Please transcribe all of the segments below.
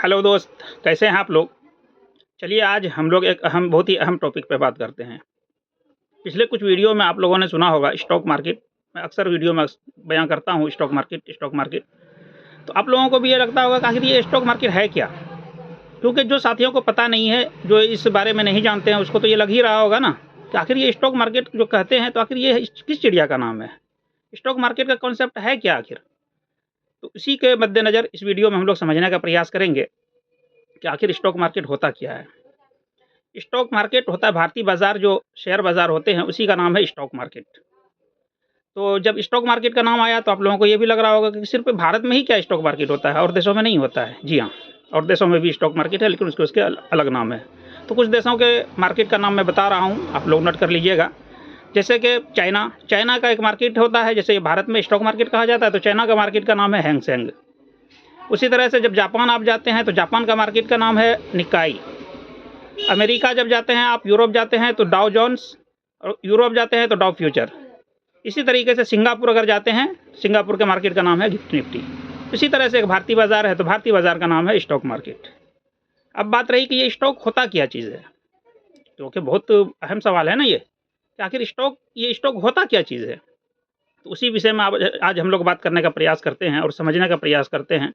Hello दोस्त, कैसे हैं आप लोग। चलिए आज हम लोग एक बहुत ही अहम टॉपिक पे बात करते हैं। पिछले कुछ वीडियो में आप लोगों ने सुना होगा स्टॉक मार्केट। मैं अक्सर वीडियो में बयां करता हूँ स्टॉक मार्केट। तो आप लोगों को भी ये लगता होगा कि आखिर ये स्टॉक मार्केट है क्या। क्योंकि जो साथियों को पता नहीं है, जो इस बारे में नहीं जानते हैं, उसको तो ये लग ही रहा होगा ना कि आखिर ये स्टॉक मार्केट जो कहते हैं तो आखिर ये किस चिड़िया का नाम है। स्टॉक मार्केट का कॉन्सेप्ट है क्या आखिर। तो इसी के मद्देनज़र इस वीडियो में हम लोग समझने का प्रयास करेंगे कि आखिर स्टॉक मार्केट होता क्या है। स्टॉक मार्केट होता है भारतीय बाजार, जो शेयर बाजार होते हैं उसी का नाम है स्टॉक मार्केट। तो जब स्टॉक मार्केट का नाम आया तो आप लोगों को ये भी लग रहा होगा कि सिर्फ भारत में ही क्या स्टॉक मार्केट होता है और देशों में नहीं होता है। जी हाँ, और देशों में भी स्टॉक मार्केट है, लेकिन उसके अलग नाम है। तो कुछ देशों के मार्केट का नाम मैं बता रहा हूँ, आप लोग नोट कर लीजिएगा। जैसे कि चाइना का एक मार्केट होता है, जैसे भारत में स्टॉक मार्केट कहा जाता है, तो चाइना का मार्केट का नाम है हैंग सेंग। उसी तरह से जब जापान आप जाते हैं तो जापान का मार्केट का नाम है निकाई। अमेरिका जब जाते हैं आप, यूरोप जाते हैं तो डाउ जोन्स, और यूरोप जाते हैं तो डाउ फ्यूचर। इसी तरीके से सिंगापुर अगर जाते हैं, सिंगापुर के मार्केट का नाम है गिफ्ट निफ्टी। इसी तरह से एक भारतीय बाजार है तो भारतीय बाजार का नाम है स्टॉक मार्केट। अब बात रही कि ये स्टॉक होता क्या चीज़ है, क्योंकि बहुत अहम सवाल है ना ये कि आखिर ये स्टॉक होता क्या चीज़ है। तो उसी विषय में आज हम लोग बात करने का प्रयास करते हैं और समझने का प्रयास करते हैं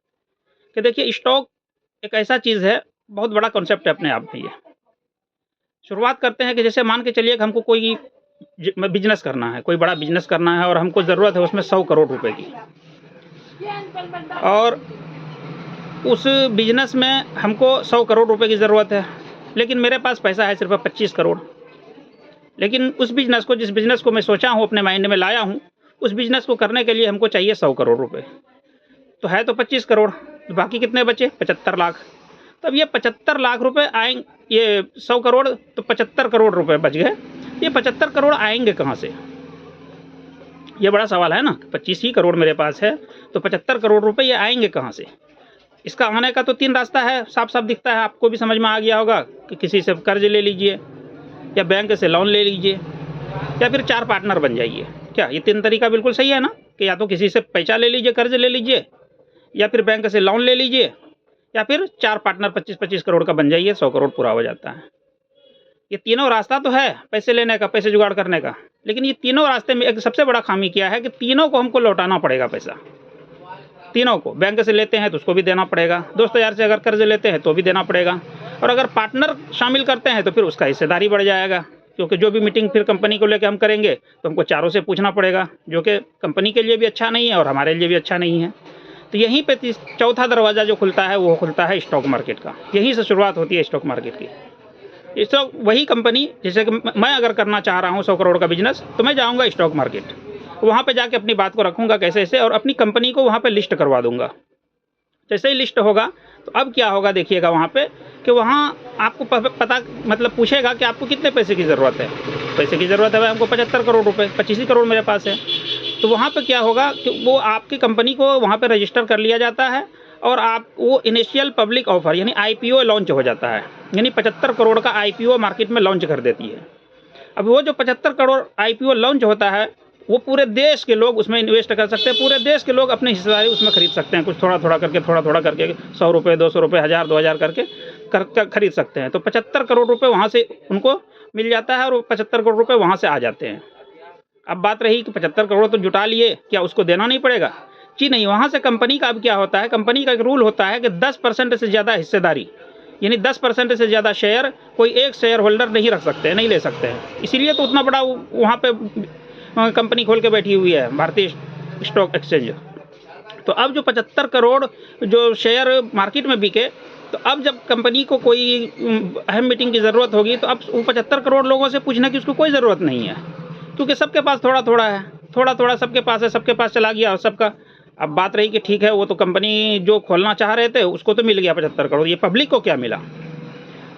कि देखिए स्टॉक एक ऐसा चीज़ है, बहुत बड़ा कॉन्सेप्ट है अपने आप में। ये शुरुआत करते हैं कि जैसे मान के चलिए कि हमको कोई बिजनेस करना है, कोई बड़ा बिजनेस करना है और हमको ज़रूरत है उसमें 100 करोड़ रुपए की, और उस बिजनेस में हमको 100 करोड़ रुपए की ज़रूरत है, लेकिन मेरे पास पैसा है सिर्फ 25 करोड़। लेकिन उस बिजनेस को, जिस बिजनेस को मैं सोचा हूँ, अपने माइंड में लाया हूँ, उस बिजनेस को करने के लिए हमको चाहिए 100 करोड़ रुपए। तो है तो 25 करोड़, तो बाकी कितने बचे? 75 लाख। तब ये 75 लाख रुपए आएंगे, ये 100 करोड़ तो 75 करोड़ रुपए बच गए। ये 75 करोड़ आएंगे कहाँ से? ये बड़ा सवाल है ना। 25 ही करोड़ मेरे पास है तो 75 करोड़ रुपए ये आएंगे कहाँ से? इसका आने का तो 3 रास्ता है, साफ साफ दिखता है, आपको भी समझ में आ गया होगा कि किसी से कर्ज ले लीजिए, या बैंक से लोन ले लीजिए, या फिर 4 पार्टनर बन जाइए। क्या ये 3 तरीका बिल्कुल सही है ना कि या तो किसी से पैसा ले लीजिए, कर्ज ले लीजिए, या फिर बैंक से लोन ले लीजिए, या फिर 4 पार्टनर 25-25 करोड़ का बन जाइए, 100 करोड़ पूरा हो जाता है। ये तीनों रास्ता तो है पैसे लेने का, पैसे जुगाड़ करने का, लेकिन ये तीनों रास्ते में एक सबसे बड़ा खामी क्या है कि तीनों को हमको लौटाना पड़ेगा पैसा। तीनों को, बैंक से लेते हैं तो उसको भी देना पड़ेगा, दोस्त यार से अगर कर्ज लेते हैं तो भी देना पड़ेगा, और अगर पार्टनर शामिल करते हैं तो फिर उसका हिस्सेदारी बढ़ जाएगा। क्योंकि जो भी मीटिंग फिर कंपनी को लेकर हम करेंगे तो हमको चारों से पूछना पड़ेगा, जो कि कंपनी के लिए भी अच्छा नहीं है और हमारे लिए भी अच्छा नहीं है। तो यहीं पे चौथा दरवाज़ा जो खुलता है वो खुलता है स्टॉक मार्केट का। यहीं से शुरुआत होती है स्टॉक मार्केट की। स्टॉक वही कंपनी, जैसे कि मैं अगर करना चाह रहा हूँ 100 करोड़ का बिजनेस, तो मैं जाऊँगा स्टॉक मार्केट, वहाँ पे जाके अपनी बात को रखूँगा कैसे ऐसे, और अपनी कंपनी को वहाँ पे लिस्ट करवा दूँगा। जैसे ही लिस्ट होगा तो अब क्या होगा देखिएगा वहाँ पे कि वहाँ आपको पता मतलब पूछेगा कि आपको कितने पैसे की ज़रूरत है। पैसे की ज़रूरत है भाई हमको 75 करोड़ रुपए, 25 ही करोड़ मेरे पास है। तो वहाँ पे क्या होगा कि वो आपकी कंपनी को वहाँ पे रजिस्टर कर लिया जाता है, और आप वो इनिशियल पब्लिक ऑफर यानी IPO लॉन्च हो जाता है, यानी 75 करोड़ का IPO मार्केट में लॉन्च कर देती है। अब वो जो 75 करोड़ IPO लॉन्च होता है, वो पूरे देश के लोग उसमें इन्वेस्ट कर सकते हैं, पूरे देश के लोग अपनी हिस्सेदारी उसमें खरीद सकते हैं, कुछ थोड़ा थोड़ा करके 100 रुपये, 200 रुपये, 1000, 2000 करके खरीद सकते हैं। तो 75 करोड़ रुपए वहाँ से उनको मिल जाता है, और वो 75 करोड़ रुपए वहाँ से आ जाते हैं। अब बात रही कि 75 करोड़ तो जुटा लिए, क्या उसको देना नहीं पड़ेगा? जी नहीं, वहाँ से कंपनी का अब क्या होता है, कंपनी का एक रूल होता है कि 10% से ज़्यादा हिस्सेदारी, यानी 10% से ज़्यादा शेयर कोई एक शेयर होल्डर नहीं रख सकते हैं, नहीं ले सकते हैं। इसीलिए तो उतना बड़ा वहाँ पे कंपनी खोल के बैठी हुई है भारतीय स्टॉक एक्सचेंज। तो अब जो 75 करोड़ जो शेयर मार्केट में बिके, तो अब जब कंपनी को कोई अहम मीटिंग की ज़रूरत होगी तो अब वो 75 करोड़ लोगों से पूछने की उसको कोई ज़रूरत नहीं है, क्योंकि सबके पास थोड़ा थोड़ा है, थोड़ा थोड़ा सबके पास है, सबके पास चला गया और सबका। अब बात रही कि ठीक है, वो तो कंपनी जो खोलना चाह रहे थे उसको तो मिल गया 75 करोड़, ये पब्लिक को क्या मिला?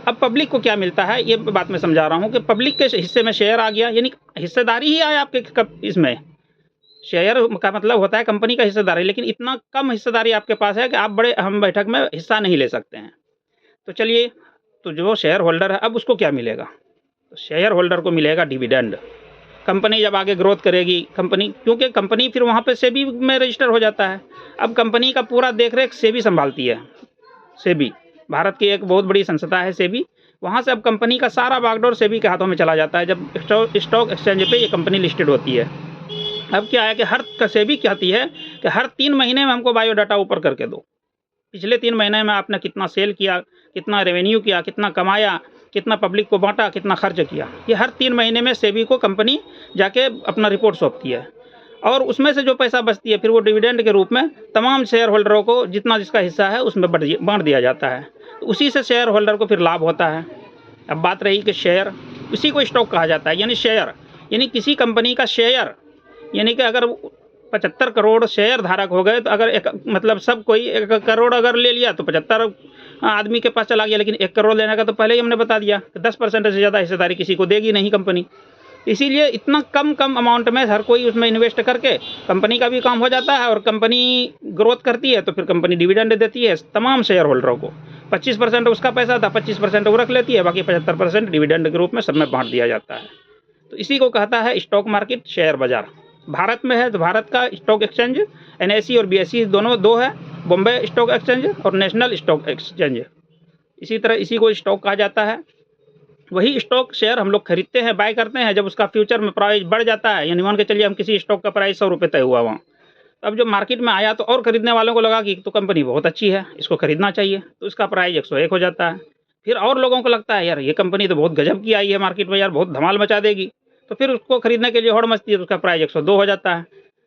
अब पब्लिक को क्या मिलता है ये बात मैं समझा रहा हूँ कि पब्लिक के हिस्से में शेयर आ गया, यानी हिस्सेदारी ही आया आपके इसमें। शेयर का मतलब होता है कंपनी का हिस्सेदारी, लेकिन इतना कम हिस्सेदारी आपके पास है कि आप बड़े अहम बैठक में हिस्सा नहीं ले सकते हैं। तो चलिए, तो जो शेयर होल्डर है अब उसको क्या मिलेगा? तो शेयर होल्डर को मिलेगा डिविडेंड। कंपनी जब आगे ग्रोथ करेगी, क्योंकि कंपनी फिर वहाँ पे सेबी में रजिस्टर हो जाता है। अब कंपनी का पूरा देख रेख सेबी संभालती है, सेबी भारत की एक बहुत बड़ी संस्था है सेबी। वहाँ से अब कंपनी का सारा बागडोर सेबी के हाथों में चला जाता है जब स्टॉक एक्सचेंज पे ये कंपनी लिस्टेड होती है। अब क्या है कि सेबी कहती है कि हर 3 महीने में हमको बायोडाटा ऊपर करके दो। पिछले 3 महीने में आपने कितना सेल किया, कितना रेवेन्यू किया, कितना कमाया, कितना पब्लिक को बांटा, कितना खर्च किया, ये हर 3 महीने में सेबी को कंपनी जाके अपना रिपोर्ट सौंपती है। और उसमें से जो पैसा बचती है फिर वो डिविडेंड के रूप में तमाम शेयर होल्डरों को जितना जिसका हिस्सा है उसमें बांट दिया जाता है। तो उसी से शेयर होल्डर को फिर लाभ होता है। अब बात रही कि शेयर, उसी को स्टॉक कहा जाता है, यानी शेयर, यानी किसी कंपनी का शेयर, यानी कि अगर 75 करोड़ शेयर धारक हो गए तो अगर एक मतलब सब कोई 1 करोड़ अगर ले लिया तो 75 आदमी के पास चला गया। लेकिन 1 करोड़ लेने का तो पहले ही हमने बता दिया कि 10% से ज़्यादा हिस्सेदारी किसी को देगी नहीं कंपनी। इसीलिए इतना कम अमाउंट में हर कोई उसमें इन्वेस्ट करके कंपनी का भी काम हो जाता है और कंपनी ग्रोथ करती है तो फिर कंपनी डिविडेंड देती है तमाम शेयर होल्डरों को। 25% उसका पैसा था, 25% वो रख लेती है, बाकी 75% डिविडेंड के रूप में सब में बांट दिया जाता है। तो इसी को कहता है स्टॉक मार्केट, शेयर बाजार। भारत में है तो भारत का स्टॉक एक्सचेंज NSE और BSE दोनों 2 है, बॉम्बे स्टॉक एक्सचेंज और नेशनल स्टॉक एक्सचेंज। इसी तरह इसी को स्टॉक कहा जाता है। वही स्टॉक शेयर हम लोग खरीदते हैं, बाय करते हैं जब उसका फ्यूचर में प्राइस बढ़ जाता है। यानी मान के चलिए हम किसी स्टॉक का प्राइस 100 रुपये तय हुआ वहाँ, अब जब मार्केट में आया तो और खरीदने वालों को लगा कि तो कंपनी बहुत अच्छी है, इसको खरीदना चाहिए, तो इसका प्राइस 101 हो जाता है। फिर और लोगों को लगता है यार ये कंपनी तो बहुत गजब की आई है मार्केट में, यार बहुत धमाल मचा देगी, तो फिर उसको खरीदने के लिए होड़ मचती है तो उसका प्राइस 102 हो जाता है।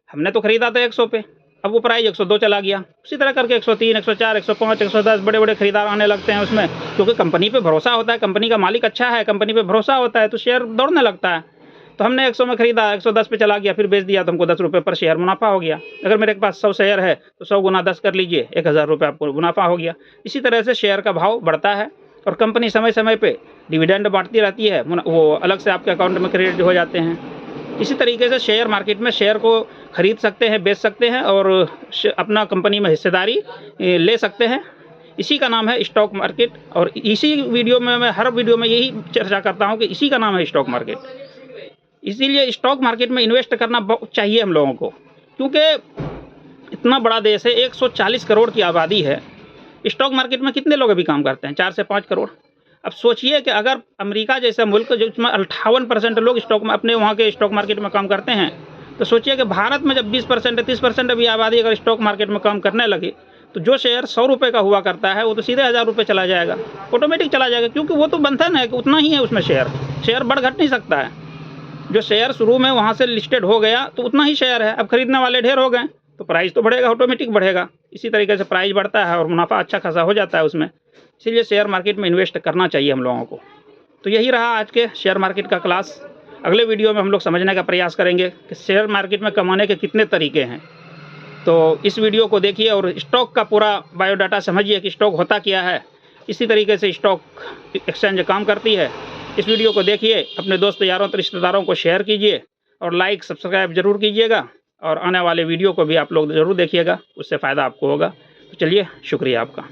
हमने तो खरीदा था 100 पे, अब वो प्राइस 102 चला गया। उसी तरह करके 103, 104, 105, 110 बड़े बड़े खरीदार आने लगते हैं उसमें, क्योंकि कंपनी पे भरोसा होता है, कंपनी का मालिक अच्छा है, कंपनी पे भरोसा होता है तो शेयर दौड़ने लगता है। तो हमने 100 में खरीदा, 110 पे चला गया, फिर बेच दिया तो हमको 10 रुपये पर शेयर मुनाफा हो गया। अगर मेरे पास 100 शेयर है तो 100 गुना 10 कर लीजिए, 1000 रुपये आपको मुनाफा हो गया। इसी तरह से शेयर का भाव बढ़ता है और कंपनी समय समय पे डिविडेंड बांटती रहती है, वो अलग से आपके अकाउंट में क्रेडिट हो जाते हैं। इसी तरीके से शेयर मार्केट में शेयर को खरीद सकते हैं, बेच सकते हैं और अपना कंपनी में हिस्सेदारी ले सकते हैं। इसी का नाम है स्टॉक मार्केट। और इसी वीडियो में मैं हर वीडियो में यही चर्चा करता हूँ कि इसी का नाम है स्टॉक मार्केट। इसीलिए स्टॉक मार्केट में इन्वेस्ट करना चाहिए हम लोगों को, क्योंकि इतना बड़ा देश है, 140 करोड़ की आबादी है। स्टॉक मार्केट में कितने लोग अभी काम करते हैं? 4 से 5 करोड़। अब सोचिए कि अगर अमेरिका जैसा मुल्क जिसमें 58% लोग स्टॉक में अपने वहाँ के स्टॉक मार्केट में काम करते हैं, तो सोचिए कि भारत में जब 20% 30% अभी आबादी अगर स्टॉक मार्केट में काम करने लगे तो जो शेयर 100 रुपये का हुआ करता है वो तो सीधे 1000 रुपये चला जाएगा, ऑटोमेटिक चला जाएगा, क्योंकि वो तो बंधन है कि उतना ही है उसमें शेयर बढ़ घट नहीं सकता है। जो शेयर शुरू में वहाँ से लिस्टेड हो गया तो उतना ही शेयर है, अब खरीदने वाले ढेर हो गए तो प्राइस तो बढ़ेगा, ऑटोमेटिक बढ़ेगा। इसी तरीके से प्राइस बढ़ता है और मुनाफा अच्छा खासा हो जाता है उसमें। इसीलिए शेयर मार्केट में इन्वेस्ट करना चाहिए हम लोगों को। तो यही रहा आज के शेयर मार्केट का क्लास। अगले वीडियो में हम लोग समझने का प्रयास करेंगे कि शेयर मार्केट में कमाने के कितने तरीके हैं। तो इस वीडियो को देखिए और स्टॉक का पूरा बायोडाटा समझिए कि स्टॉक होता क्या है। इसी तरीके से स्टॉक एक्सचेंज काम करती है। इस वीडियो को देखिए, अपने दोस्त यारों और रिश्तेदारों को शेयर कीजिए और लाइक सब्सक्राइब जरूर कीजिएगा और आने वाले वीडियो को भी आप लोग ज़रूर देखिएगा, उससे फ़ायदा आपको होगा। तो चलिए, शुक्रिया आपका।